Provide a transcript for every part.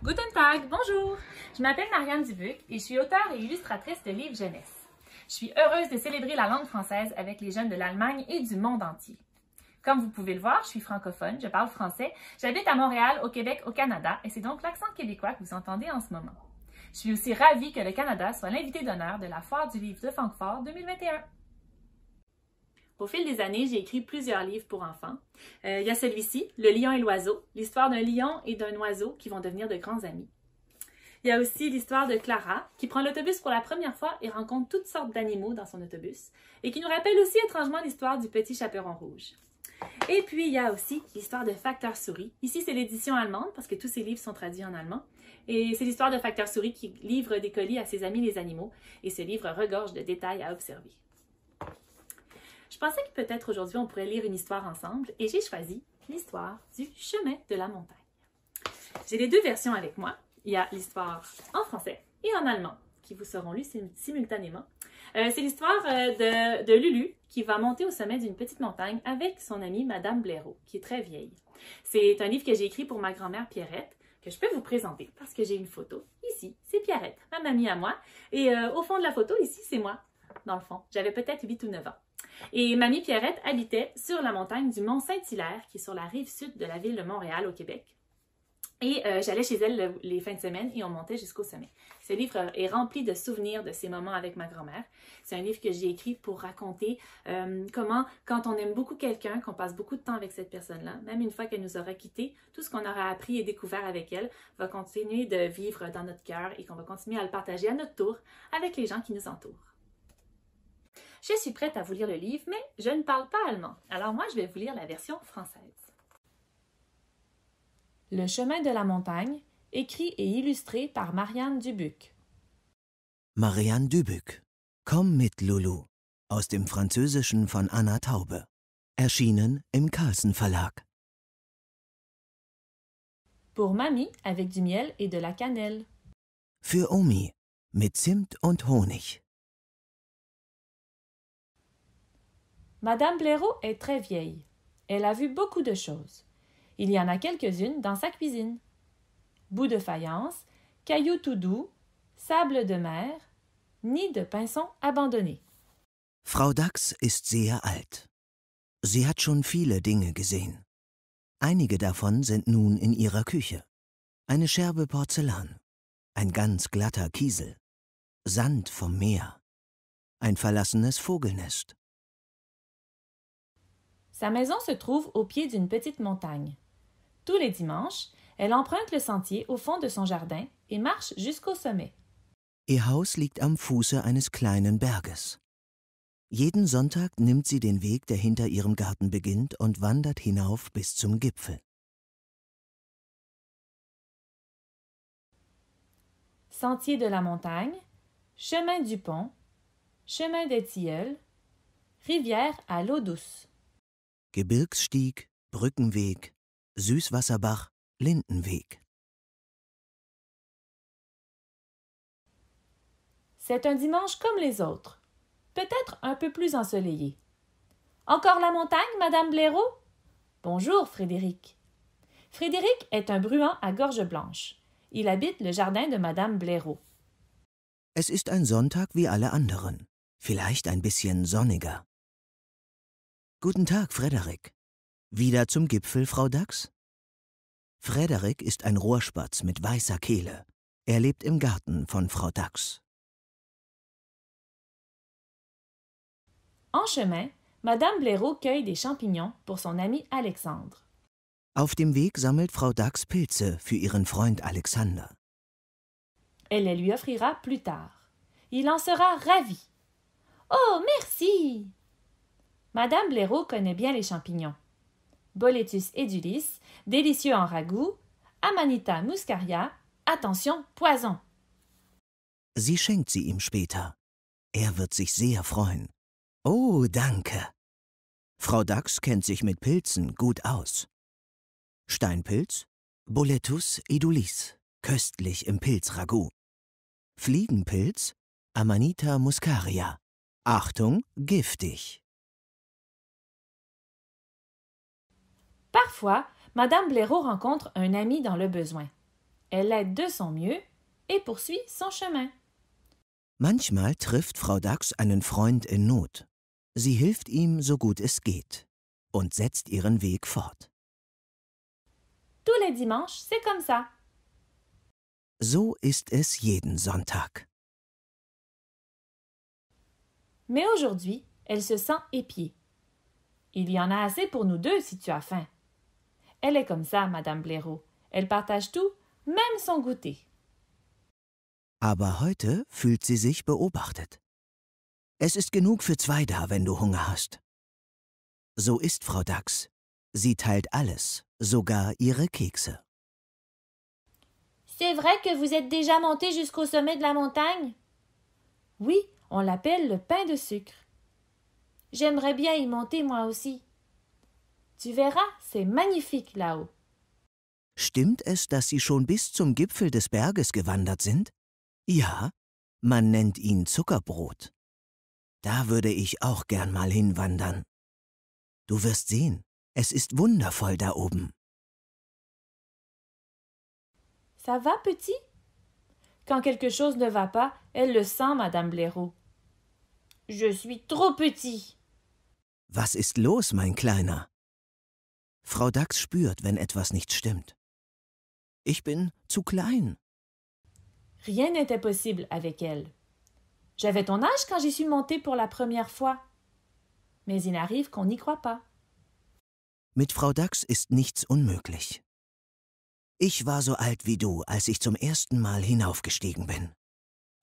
Guten Tag, bonjour! Je m'appelle Marianne Dubuc et je suis auteure et illustratrice de livres jeunesse. Je suis heureuse de célébrer la langue française avec les jeunes de l'Allemagne et du monde entier. Comme vous pouvez le voir, je suis francophone, je parle français, j'habite à Montréal, au Québec, au Canada, et c'est donc l'accent québécois que vous entendez en ce moment. Je suis aussi ravie que le Canada soit l'invité d'honneur de la Foire du livre de Francfort 2021. Au fil des années, j'ai écrit plusieurs livres pour enfants. Il y a celui-ci, Le lion et l'oiseau, l'histoire d'un lion et d'un oiseau qui vont devenir de grands amis. Il y a aussi l'histoire de Clara, qui prend l'autobus pour la première fois et rencontre toutes sortes d'animaux dans son autobus, et qui nous rappelle aussi étrangement l'histoire du petit chaperon rouge. Et puis, il y a aussi l'histoire de Facteur Souris. Ici, c'est l'édition allemande, parce que tous ces livres sont traduits en allemand. Et c'est l'histoire de Facteur Souris qui livre des colis à ses amis les animaux, et ce livre regorge de détails à observer. Je pensais que peut-être aujourd'hui on pourrait lire une histoire ensemble et j'ai choisi l'histoire du chemin de la montagne. J'ai les deux versions avec moi. Il y a l'histoire en français et en allemand qui vous seront lues simultanément. C'est l'histoire de Lulu qui va monter au sommet d'une petite montagne avec son amie Madame Blaireau, qui est très vieille. C'est un livre que j'ai écrit pour ma grand-mère Pierrette, que je peux vous présenter parce que j'ai une photo. Ici, c'est Pierrette, ma mamie à moi. Et au fond de la photo, ici, c'est moi, dans le fond. J'avais peut-être 8 ou 9 ans. Et mamie Pierrette habitait sur la montagne du Mont Saint-Hilaire, qui est sur la rive sud de la ville de Montréal, au Québec. Et j'allais chez elle les fins de semaine et on montait jusqu'au sommet. Ce livre est rempli de souvenirs de ces moments avec ma grand-mère. C'est un livre que j'ai écrit pour raconter comment, quand on aime beaucoup quelqu'un, qu'on passe beaucoup de temps avec cette personne-là, même une fois qu'elle nous aura quittés, tout ce qu'on aura appris et découvert avec elle va continuer de vivre dans notre cœur et qu'on va continuer à le partager à notre tour avec les gens qui nous entourent. Je suis prête à vous lire le livre, mais je ne parle pas allemand. Alors moi, je vais vous lire la version française. Le chemin de la montagne, écrit et illustré par Marianne Dubuc. Marianne Dubuc. Komm mit Lulu. Aus dem Französischen von Anna Taube. Erschienen im Carlsen Verlag. Pour Mamie, avec du miel et de la cannelle. Für Omi. Mit Zimt und Honig. Madame Blaireau est très vieille. Elle a vu beaucoup de choses. Il y en a quelques-unes dans sa cuisine. Bouts de faïence, cailloux tout doux, sable de mer, nid de pinsons abandonnés. Frau Dachs ist sehr alt. Sie hat schon viele Dinge gesehen. Einige davon sind nun in ihrer Küche. Eine Scherbe Porzellan, ein ganz glatter Kiesel, Sand vom Meer, ein verlassenes Vogelnest. Sa maison se trouve au pied d'une petite montagne. Tous les dimanches, elle emprunte le sentier au fond de son jardin et marche jusqu'au sommet. Ihr Haus liegt am Fuße eines kleinen Berges. Jeden Sonntag nimmt sie den Weg, der hinter ihrem Garten beginnt, und wandert hinauf bis zum Gipfel. Sentier de la montagne, chemin du pont, chemin des tilleuls, rivière à l'eau douce. Gebirgsstieg, Brückenweg, Süßwasserbach, Lindenweg. C'est un dimanche comme les autres, peut-être un peu plus ensoleillé. Encore la montagne, Madame Blaireau? Bonjour, Frédéric. Frédéric est un bruant à gorge blanche. Il habite le jardin de Madame Blaireau. Es ist ein Sonntag wie alle anderen, vielleicht ein bisschen sonniger. Guten Tag, Frederik. Wieder zum Gipfel, Frau Dachs? Frederik ist ein Rohrspatz mit weißer Kehle. Er lebt im Garten von Frau Dachs. En chemin, Madame Blaireau cueille des champignons pour son ami Alexandre. Auf dem Weg sammelt Frau Dachs Pilze für ihren Freund Alexander. Elle les lui offrira plus tard. Il en sera ravi. Oh, merci! Madame Blaireau connaît bien les champignons. Boletus edulis, délicieux en ragoût, Amanita muscaria, attention, poison. Sie schenkt sie ihm später. Er wird sich sehr freuen. Oh, danke. Frau Dachs kennt sich mit Pilzen gut aus. Steinpilz, Boletus edulis, köstlich im Pilzragout. Fliegenpilz, Amanita muscaria. Achtung, giftig. Parfois, Madame Blaireau rencontre un ami dans le besoin. Elle l'aide de son mieux et poursuit son chemin. Manchmal trifft Frau Dachs einen Freund in Not. Sie hilft ihm, so gut es geht, und setzt ihren Weg fort. Tous les dimanches, c'est comme ça. So ist es jeden Sonntag. Mais aujourd'hui, elle se sent épiée. Il y en a assez pour nous deux si tu as faim. Elle est comme ça, Madame Blaireau. Elle partage tout, même son goûter. Aber heute fühlt sie sich beobachtet. Es ist genug für 2 da, wenn du Hunger hast. So ist Frau Dachs. Sie teilt alles, sogar ihre Kekse. C'est vrai que vous êtes déjà monté jusqu'au sommet de la montagne? Oui, on l'appelle le pain de sucre. J'aimerais bien y monter moi aussi. Tu verras, c'est magnifique là-haut. Stimmt es, dass Sie schon bis zum Gipfel des Berges gewandert sind? Ja, man nennt ihn Zuckerbrot. Da würde ich auch gern mal hinwandern. Du wirst sehen, es ist wundervoll da oben. Ça va, petit? Quand quelque chose ne va pas, elle le sent, Madame Blaireau. Je suis trop petit. Was ist los, mein Kleiner? Frau Dachs spürt, wenn etwas nicht stimmt. Ich bin zu klein. Rien n'était possible avec elle. J'avais ton âge quand j'y suis montée pour la première fois. Mais il arrive qu'on n'y croit pas. Mit Frau Dachs ist nichts unmöglich. Ich war so alt wie du, als ich zum ersten Mal hinaufgestiegen bin.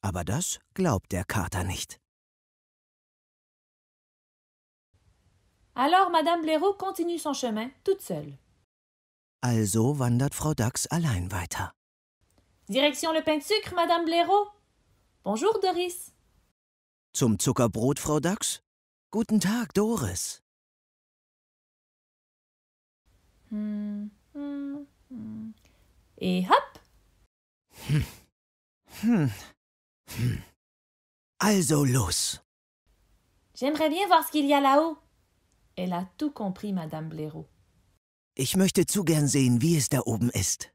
Aber das glaubt der Kater nicht. Alors Madame Blaireau continue son chemin toute seule. Also wandert Frau Dachs allein weiter. Direction le pain de sucre, Madame Blaireau. Bonjour, Doris. Zum Zuckerbrot, Frau Dachs? Guten Tag, Doris. Et hop! Also los. J'aimerais bien voir ce qu'il y a là-haut. Elle a tout compris, Madame Blaireau. Ich möchte zu gern sehen, wie es da oben ist.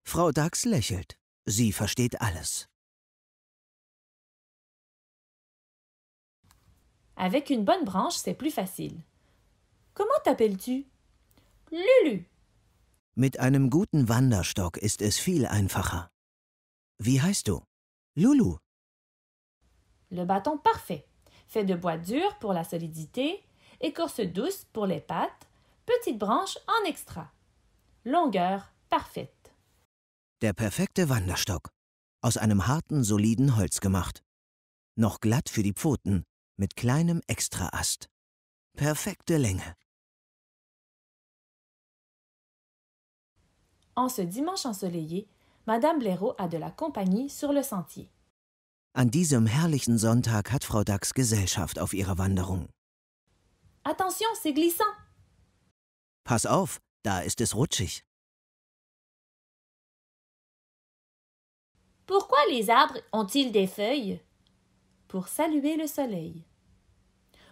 Frau Dachs lächelt. Sie versteht alles. Avec une bonne branche, c'est plus facile. Comment t'appelles-tu? Lulu. Mit einem guten Wanderstock ist es viel einfacher. Wie heißt du? Lulu. Le bâton parfait. Fait de bois dur pour la solidité, écorce douce pour les pattes, petite branche en extra. Longueur parfaite. Der perfekte Wanderstock. Aus einem harten, soliden Holz gemacht. Noch glatt für die Pfoten, mit kleinem Extraast. Perfekte Länge. En ce dimanche ensoleillé, Madame Blaireau a de la compagnie sur le sentier. An diesem herrlichen Sonntag hat Frau Dachs Gesellschaft auf ihrer Wanderung. Attention, c'est glissant. Pass auf, da ist es rutschig. Pourquoi les arbres ont-ils des feuilles? Pour saluer le soleil.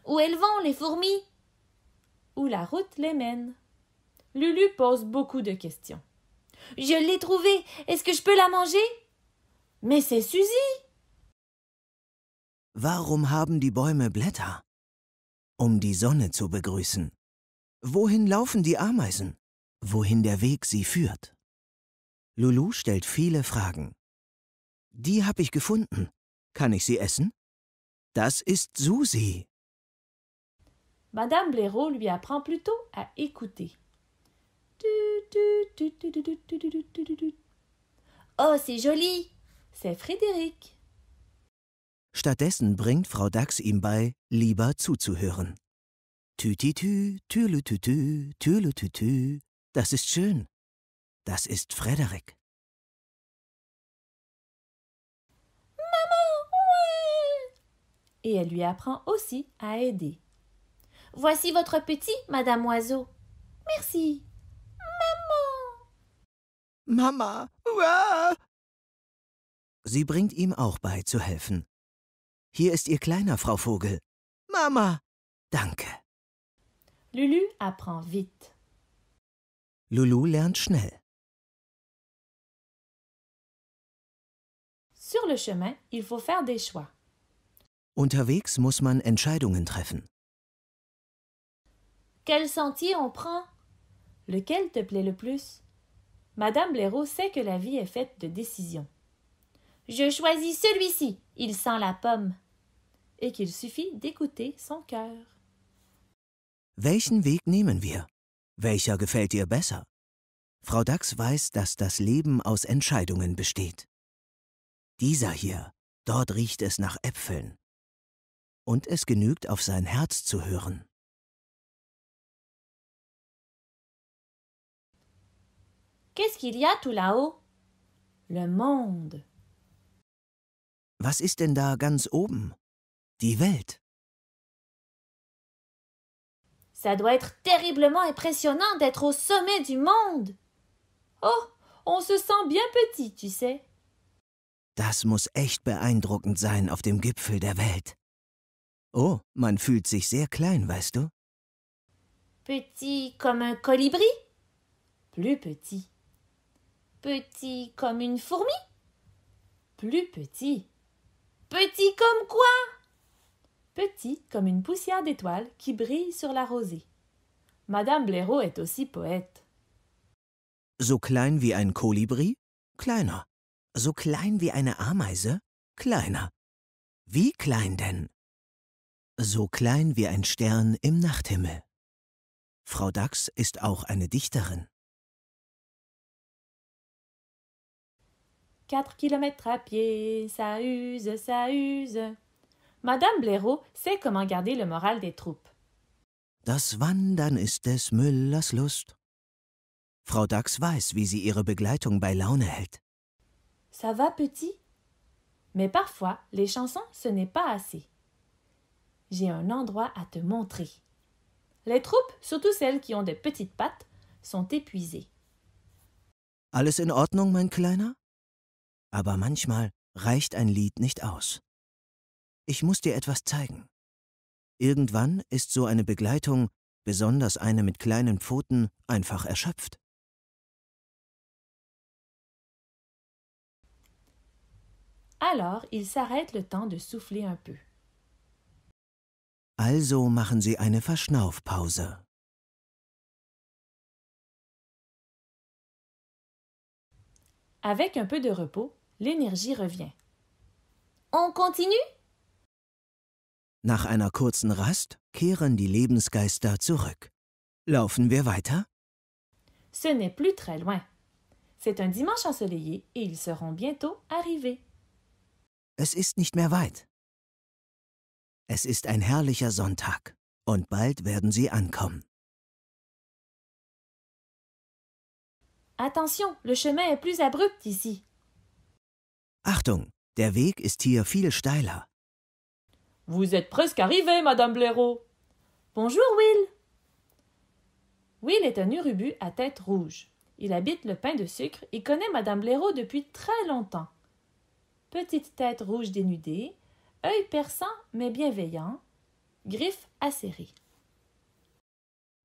Où elles vont, les fourmis? Où la route les mène? Lulu pose beaucoup de questions. Je l'ai trouvée. Est-ce que je peux la manger? Mais c'est Suzy. Warum haben die Bäume Blätter? Um die Sonne zu begrüßen. Wohin laufen die Ameisen? Wohin der Weg sie führt? Lulu stellt viele Fragen. Die habe ich gefunden. Kann ich sie essen? Das ist Susi. Madame Blaireau lui apprend plutôt à écouter. Oh, c'est joli! C'est Frédéric. Stattdessen bringt Frau Dachs ihm bei, lieber zuzuhören. Tütitü, tülütütü, tülütütü. Das ist schön. Das ist Frederik. Maman, ouais! Et elle lui apprend aussi à aider. Voici votre petit, Madame Oiseau. Merci. Mama! Uah! Sie bringt ihm auch bei, zu helfen. Hier ist Ihr kleiner, Frau Vogel. Mama! Danke. Lulu apprend vite. Lulu lernt schnell. Sur le chemin, il faut faire des choix. Unterwegs muss man Entscheidungen treffen. Quel sentier on prend? Lequel te plaît le plus? Madame Blaireau sait que la vie est faite de décisions. Je choisis celui-ci, il sent la pomme. Et qu'il suffit d'écouter son cœur. Welchen Weg nehmen wir? Welcher gefällt dir besser? Frau Dachs weiß, dass das Leben aus Entscheidungen besteht. Dieser hier, dort riecht es nach Äpfeln. Und es genügt, auf sein Herz zu hören. Qu'est-ce qu'il y a tout là-haut? Le monde. Was ist denn da ganz oben? Die Welt. Ça doit être terriblement impressionnant d'être au sommet du monde. Oh, on se sent bien petit, tu sais. Das muss echt beeindruckend sein auf dem Gipfel der Welt. Oh, man fühlt sich sehr klein, weißt du? Petit comme un colibri? Plus petit. Petit comme une fourmi? Plus petit. Petit comme quoi? Petit comme une poussière d'étoiles qui brille sur la rosée. Madame Blaireau est aussi poète. So klein wie ein Kolibri? Kleiner. So klein wie eine Ameise? Kleiner. Wie klein denn? So klein wie ein Stern im Nachthimmel. Frau Dachs ist auch eine Dichterin. 4 kilomètres à pied, ça use, ça use. Madame Blaireau sait comment garder le moral des troupes. Das Wandern ist des Müllers Lust. Frau Dachs weiß, wie sie ihre Begleitung bei Laune hält. Ça va, petit? Mais parfois, les chansons, ce n'est pas assez. J'ai un endroit à te montrer. Les troupes, surtout celles qui ont de petites pattes, sont épuisées. Alles in Ordnung, mein Kleiner? Aber manchmal reicht ein Lied nicht aus. Ich muss dir etwas zeigen. Irgendwann ist so eine Begleitung, besonders eine mit kleinen Pfoten, einfach erschöpft. Alors, ils s'arrêtent le temps de souffler un peu. Also machen sie eine Verschnaufpause. Avec un peu de repos, l'énergie revient. On continue? Nach einer kurzen Rast kehren die Lebensgeister zurück. Laufen wir weiter? Ce n'est plus très loin. C'est un dimanche ensoleillé et ils seront bientôt arrivés. Es ist nicht mehr weit. Es ist ein herrlicher Sonntag und bald werden sie ankommen. Attention, le chemin est plus abrupt ici. Achtung, der Weg ist hier viel steiler. Vous êtes presque arrivés, Madame Blaireau. Bonjour, Will. Will est un urubu à tête rouge. Il habite le pain de sucre et connaît Madame Blaireau depuis très longtemps. Petite tête rouge dénudée, œil perçant mais bienveillant, griffes acérées.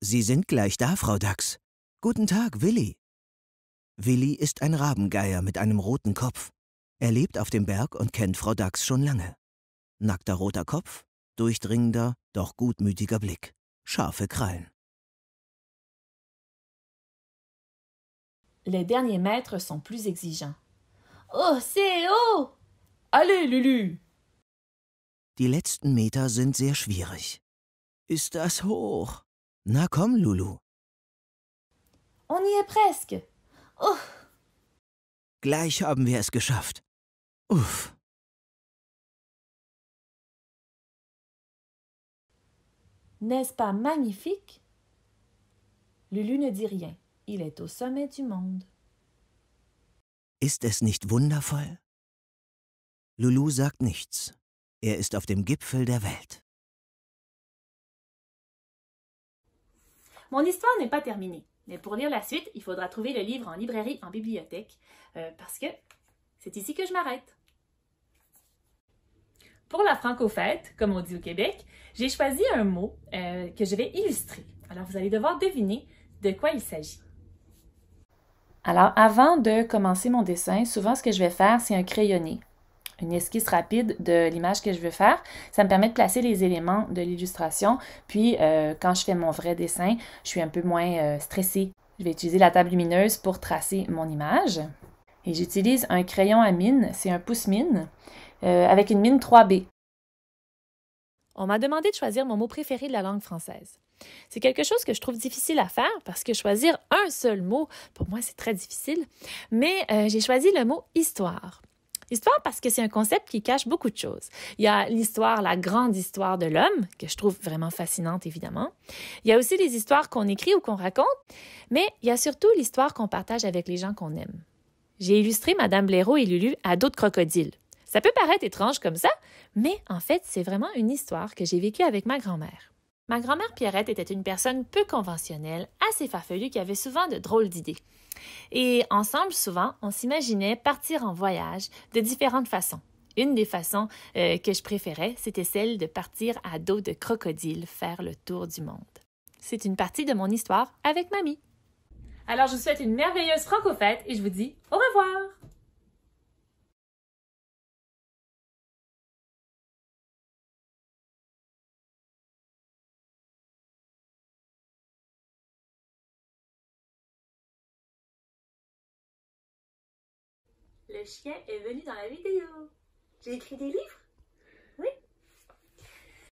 Sie sind gleich da, Frau Dachs. Guten Tag, Willi. Willi ist ein Rabengeier mit einem roten Kopf. Er lebt auf dem Berg und kennt Frau Dachs schon lange. Nackter roter Kopf, durchdringender, doch gutmütiger Blick, scharfe Krallen. Les derniers mètres sont plus exigeants. Oh, c'est haut! Allez, Lulu! Die letzten Meter sind sehr schwierig. Ist das hoch? Na komm, Lulu. On y est presque. Oh! Gleich haben wir es geschafft. Uff. N'est-ce pas magnifique? Lulu ne dit rien. Il est au sommet du monde. Ist es nicht wundervoll? Lulu sagt nichts. Er ist auf dem Gipfel der Welt. Mon histoire n'est pas terminée. Mais pour lire la suite, il faudra trouver le livre en librairie, en bibliothèque, parce que c'est ici que je m'arrête. Pour la franco-fête, comme on dit au Québec, j'ai choisi un mot que je vais illustrer. Alors, vous allez devoir deviner de quoi il s'agit. Alors, avant de commencer mon dessin, souvent ce que je vais faire, c'est un crayonné. une esquisse rapide de l'image que je veux faire. Ça me permet de placer les éléments de l'illustration. Puis, quand je fais mon vrai dessin, je suis un peu moins stressée. Je vais utiliser la table lumineuse pour tracer mon image. Et j'utilise un crayon à mine, c'est un pouce-mine, avec une mine 3B. On m'a demandé de choisir mon mot préféré de la langue française. C'est quelque chose que je trouve difficile à faire parce que choisir un seul mot, pour moi, c'est très difficile. Mais j'ai choisi le mot « histoire ». Histoire parce que c'est un concept qui cache beaucoup de choses. Il y a l'histoire, la grande histoire de l'homme, que je trouve vraiment fascinante, évidemment. Il y a aussi les histoires qu'on écrit ou qu'on raconte, mais il y a surtout l'histoire qu'on partage avec les gens qu'on aime. J'ai illustré Madame Blaireau et Lulu à dos de crocodile. Ça peut paraître étrange comme ça, mais en fait, c'est vraiment une histoire que j'ai vécue avec ma grand-mère. Ma grand-mère Pierrette était une personne peu conventionnelle, assez farfelue, qui avait souvent de drôles d'idées. Et ensemble, souvent, on s'imaginait partir en voyage de différentes façons. Une des façons que je préférais, c'était celle de partir à dos de crocodile faire le tour du monde. C'est une partie de mon histoire avec mamie. Alors, je vous souhaite une merveilleuse franco-fête et je vous dis au revoir! Le chien est venu dans la vidéo. J'ai écrit des livres.